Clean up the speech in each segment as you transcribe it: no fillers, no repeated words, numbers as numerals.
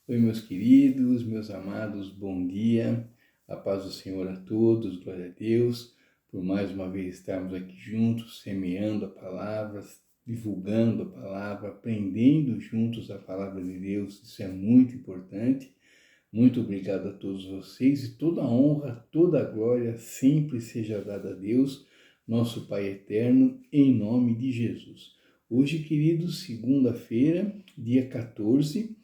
Oi, meus queridos, meus amados, bom dia, a paz do Senhor a todos, glória a Deus, por mais uma vez estarmos aqui juntos, semeando a palavra, divulgando a palavra, aprendendo juntos a palavra de Deus, isso é muito importante. Muito obrigado a todos vocês e toda a honra, toda a glória sempre seja dada a Deus, nosso Pai eterno, em nome de Jesus. Hoje, queridos, segunda-feira, dia 14,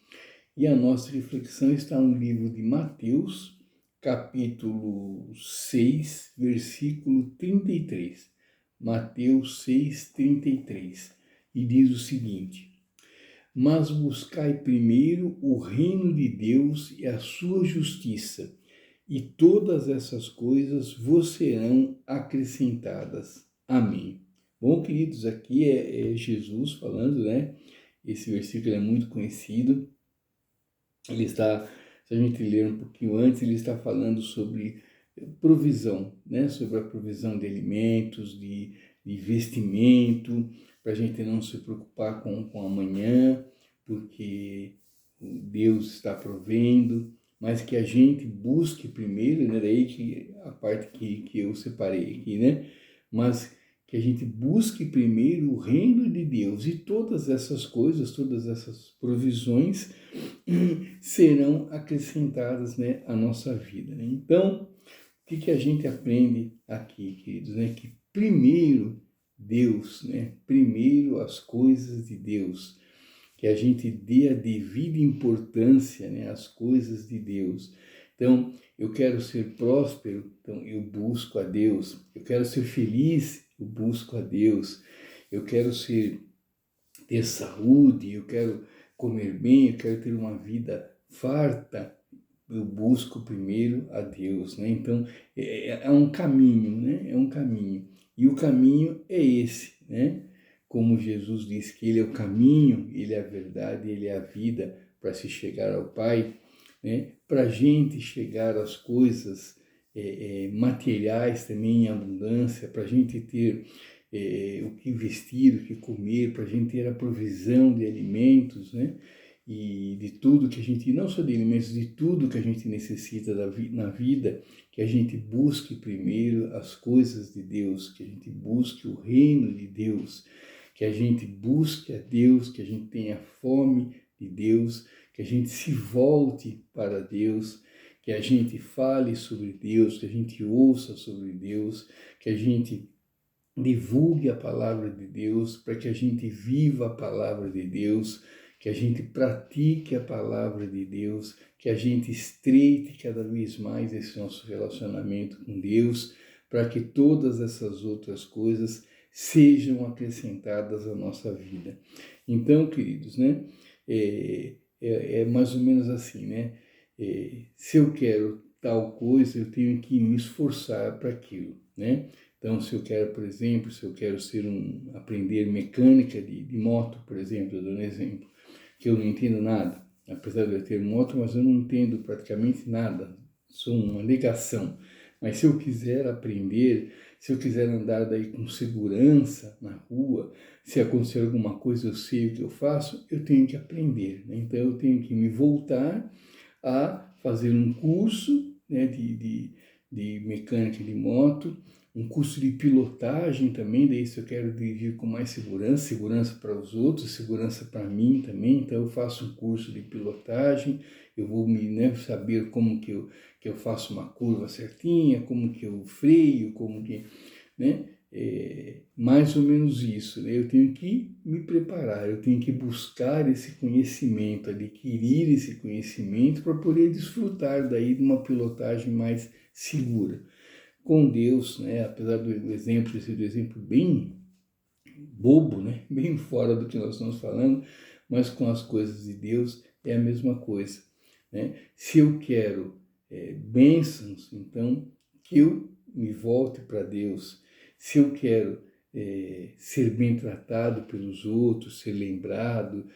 e a nossa reflexão está no livro de Mateus, capítulo 6, versículo 33. Mateus 6, 33. E diz o seguinte: mas buscai primeiro o reino de Deus e a sua justiça, e todas essas coisas vos serão acrescentadas. Amém. Bom, queridos, aqui é Jesus falando, né? Esse versículo é muito conhecido. Ele está, se a gente ler um pouquinho antes, ele está falando sobre provisão, né? Sobre a provisão de alimentos, de vestimento, para a gente não se preocupar com amanhã, porque Deus está provendo, mas que a gente busque primeiro, né? Daí que a parte que eu separei aqui, né? Mas que a gente busque primeiro o reino de Deus e todas essas coisas, todas essas provisões serão acrescentadas, né, à nossa vida. Né? Então, o que a gente aprende aqui, queridos? Né? Que primeiro Deus, né? Primeiro as coisas de Deus, que a gente dê a devida importância, né, às coisas de Deus. Então, eu quero ser próspero, então eu busco a Deus. Eu quero ser feliz, eu busco a Deus. Eu quero ter saúde, eu quero comer bem, eu quero ter uma vida farta, eu busco primeiro a Deus, né? Então, é um caminho, né? É um caminho. E o caminho é esse, né? Como Jesus disse que Ele é o caminho, Ele é a verdade, Ele é a vida para se chegar ao Pai, né? Para a gente chegar às coisas materiais também em abundância, para a gente ter o que vestir, o que comer, para a gente ter a provisão de alimentos, né? E de tudo que a gente, não só de alimentos, de tudo que a gente necessita na vida, que a gente busque primeiro as coisas de Deus, que a gente busque o reino de Deus, que a gente busque a Deus, que a gente tenha fome de Deus, que a gente se volte para Deus, que a gente fale sobre Deus, que a gente ouça sobre Deus, que a gente divulgue a palavra de Deus, para que a gente viva a palavra de Deus, que a gente pratique a palavra de Deus, que a gente estreite cada vez mais esse nosso relacionamento com Deus, para que todas essas outras coisas sejam acrescentadas à nossa vida. Então, queridos, né, é mais ou menos assim, né? Se eu quero tal coisa, eu tenho que me esforçar para aquilo, né? Então, se eu quero, por exemplo, se eu quero aprender mecânica de moto, por exemplo, eu dou um exemplo, que eu não entendo nada, apesar de eu ter moto, mas eu não entendo praticamente nada, sou uma negação. Mas se eu quiser aprender, se eu quiser andar daí com segurança na rua, se acontecer alguma coisa, eu sei o que eu faço, eu tenho que aprender, né? Então, eu tenho que me voltar a fazer um curso, né, de mecânica de moto, um curso de pilotagem também, daí se eu quero dirigir com mais segurança, segurança para os outros, segurança para mim também, então eu faço um curso de pilotagem, eu vou saber como que eu faço uma curva certinha, como que eu freio, como que, né, mais ou menos isso, né? Eu tenho que me preparar, eu tenho que buscar esse conhecimento, adquirir esse conhecimento para poder desfrutar daí de uma pilotagem mais segura. Com Deus, né? Apesar do exemplo ser um exemplo bem bobo, né? Bem fora do que nós estamos falando, mas com as coisas de Deus é a mesma coisa, né? Se eu quero bênçãos, então que eu me volte para Deus. Se eu quero ser bem tratado pelos outros, ser lembrado,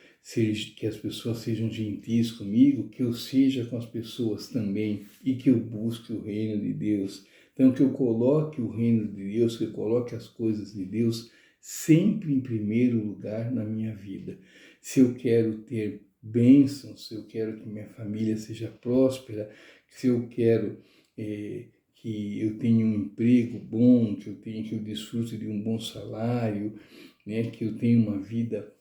que as pessoas sejam gentis comigo, que eu seja com as pessoas também e que eu busque o reino de Deus. Então, que eu coloque o reino de Deus, que eu coloque as coisas de Deus sempre em primeiro lugar na minha vida. Se eu quero ter bênçãos, se eu quero que minha família seja próspera, se eu quero que eu tenha um emprego bom, que eu desfrute de um bom salário, né, que eu tenha uma vida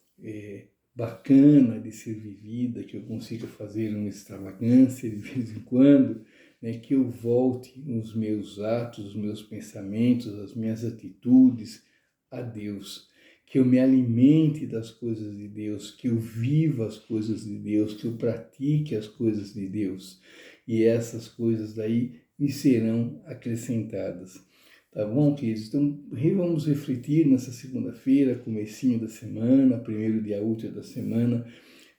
bacana de ser vivida, que eu consiga fazer uma extravagância de vez em quando, né, que eu volte nos meus atos, os meus pensamentos, as minhas atitudes a Deus, que eu me alimente das coisas de Deus, que eu viva as coisas de Deus, que eu pratique as coisas de Deus. E essas coisas daí me serão acrescentadas. Tá bom, queridos? Então, vamos refletir nessa segunda-feira, comecinho da semana, primeiro dia útil da semana.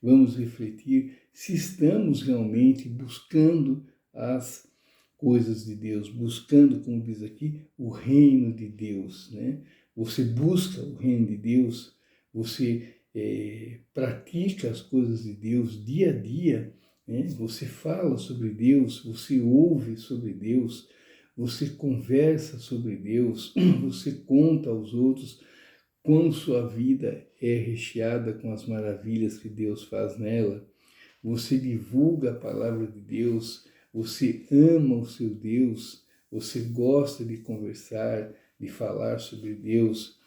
Vamos refletir se estamos realmente buscando as coisas de Deus, buscando, como diz aqui, o reino de Deus, né? Você busca o reino de Deus, você pratica as coisas de Deus dia a dia, né? Você fala sobre Deus, você ouve sobre Deus, você conversa sobre Deus, você conta aos outros quão sua vida é recheada com as maravilhas que Deus faz nela. Você divulga a palavra de Deus, você ama o seu Deus, você gosta de conversar, de falar sobre Deus.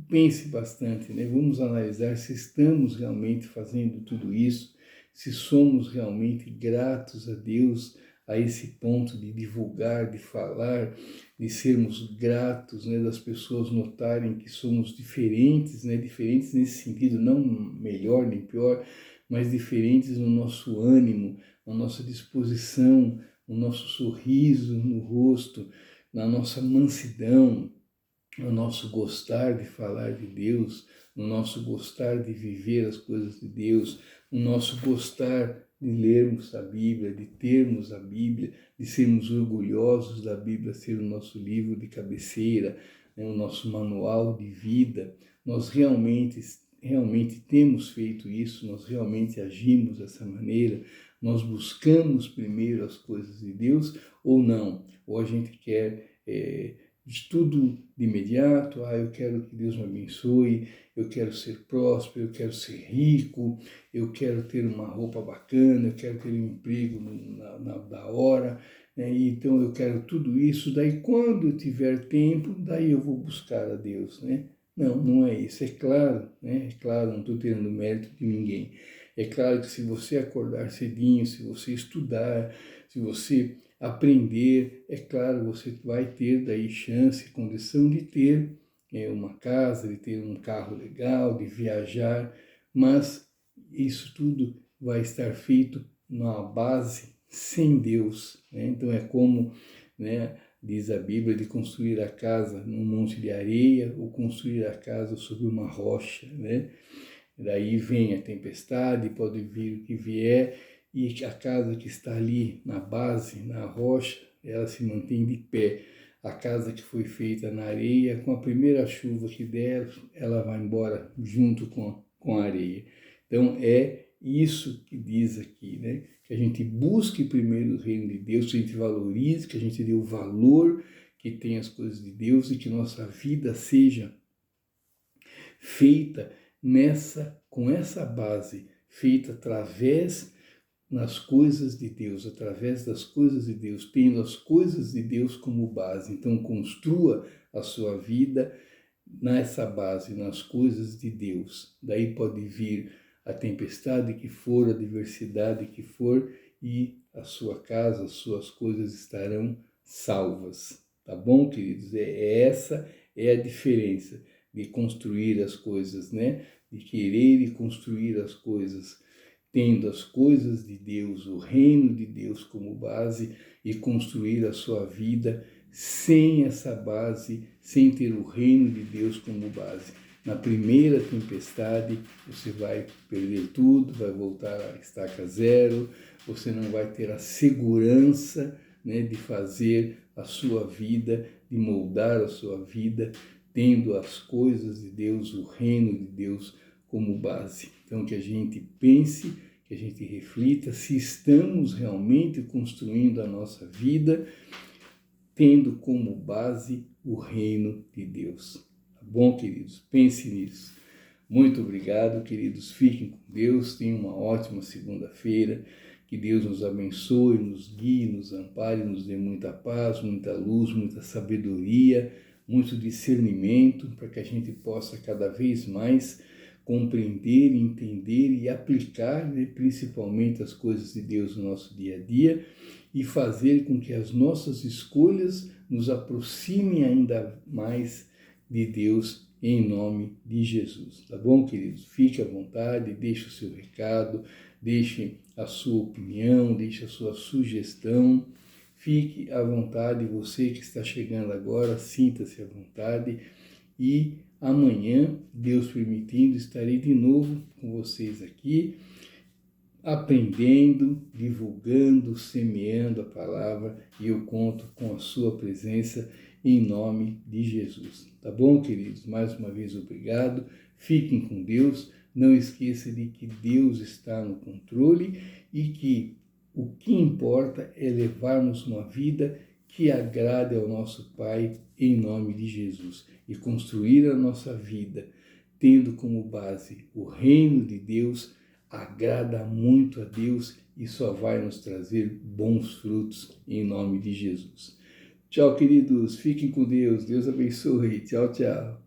Pense bastante, né? Vamos analisar se estamos realmente fazendo tudo isso, se somos realmente gratos a Deus a esse ponto de divulgar, de falar, de sermos gratos, né? Das pessoas notarem que somos diferentes, né? Diferentes nesse sentido, não melhor nem pior, mas diferentes no nosso ânimo, na nossa disposição, no nosso sorriso no rosto, na nossa mansidão, no nosso gostar de falar de Deus, no nosso gostar de viver as coisas de Deus, no nosso gostar de lermos a Bíblia, de termos a Bíblia, de sermos orgulhosos da Bíblia ser o nosso livro de cabeceira, né, o nosso manual de vida. Nós realmente temos feito isso, nós realmente agimos dessa maneira, nós buscamos primeiro as coisas de Deus ou não? Ou a gente quer de tudo de imediato, eu quero que Deus me abençoe, eu quero ser próspero, eu quero ser rico, eu quero ter uma roupa bacana, eu quero ter um emprego da hora, né? Então eu quero tudo isso, daí quando eu tiver tempo, daí eu vou buscar a Deus, né? Não, não é isso, é claro, né? É claro, não estou tirando mérito de ninguém. É claro que se você acordar cedinho, se você estudar, se você aprender, é claro, você vai ter daí chance, condição de ter uma casa, de ter um carro legal, de viajar, mas isso tudo vai estar feito numa base sem Deus, né? Então é como, né, diz a Bíblia, de construir a casa num monte de areia ou construir a casa sobre uma rocha, né? Daí vem a tempestade, pode vir o que vier, e a casa que está ali na base, na rocha, ela se mantém de pé. A casa que foi feita na areia, com a primeira chuva que der, ela vai embora junto com a areia. Então é isso que diz aqui, né? Que a gente busque primeiro o reino de Deus, que a gente valorize, que a gente dê o valor que tem as coisas de Deus e que nossa vida seja feita com essa base, feita através nas coisas de Deus, através das coisas de Deus, tendo as coisas de Deus como base. Então construa a sua vida nessa base, nas coisas de Deus. Daí pode vir a tempestade que for, a adversidade que for, e a sua casa, as suas coisas estarão salvas. Tá bom, queridos? Essa é a diferença de construir as coisas, né? De querer e construir as coisas, tendo as coisas de Deus, o reino de Deus como base, e construir a sua vida sem essa base, sem ter o reino de Deus como base. Na primeira tempestade, você vai perder tudo, vai voltar à estaca zero, você não vai ter a segurança, né, de fazer a sua vida, de moldar a sua vida, tendo as coisas de Deus, o reino de Deus como base. Então, que a gente pense, que a gente reflita se estamos realmente construindo a nossa vida, tendo como base o reino de Deus. Tá bom, queridos? Pense nisso. Muito obrigado, queridos. Fiquem com Deus. Tenham uma ótima segunda-feira. Que Deus nos abençoe, nos guie, nos ampare, nos dê muita paz, muita luz, muita sabedoria, muito discernimento, para que a gente possa cada vez mais compreender, entender e aplicar, né, principalmente as coisas de Deus no nosso dia a dia e fazer com que as nossas escolhas nos aproximem ainda mais de Deus em nome de Jesus. Tá bom, queridos? Fique à vontade, deixe o seu recado, deixe a sua opinião, deixe a sua sugestão. Fique à vontade, você que está chegando agora, sinta-se à vontade e amanhã, Deus permitindo, estarei de novo com vocês aqui, aprendendo, divulgando, semeando a palavra e eu conto com a sua presença em nome de Jesus. Tá bom, queridos? Mais uma vez, obrigado. Fiquem com Deus. Não esqueça de que Deus está no controle e que o que importa é levarmos uma vida que agrade ao nosso Pai em nome de Jesus e construir a nossa vida tendo como base o reino de Deus agrada muito a Deus e só vai nos trazer bons frutos em nome de Jesus. Tchau, queridos. Fiquem com Deus. Deus abençoe. Tchau, tchau.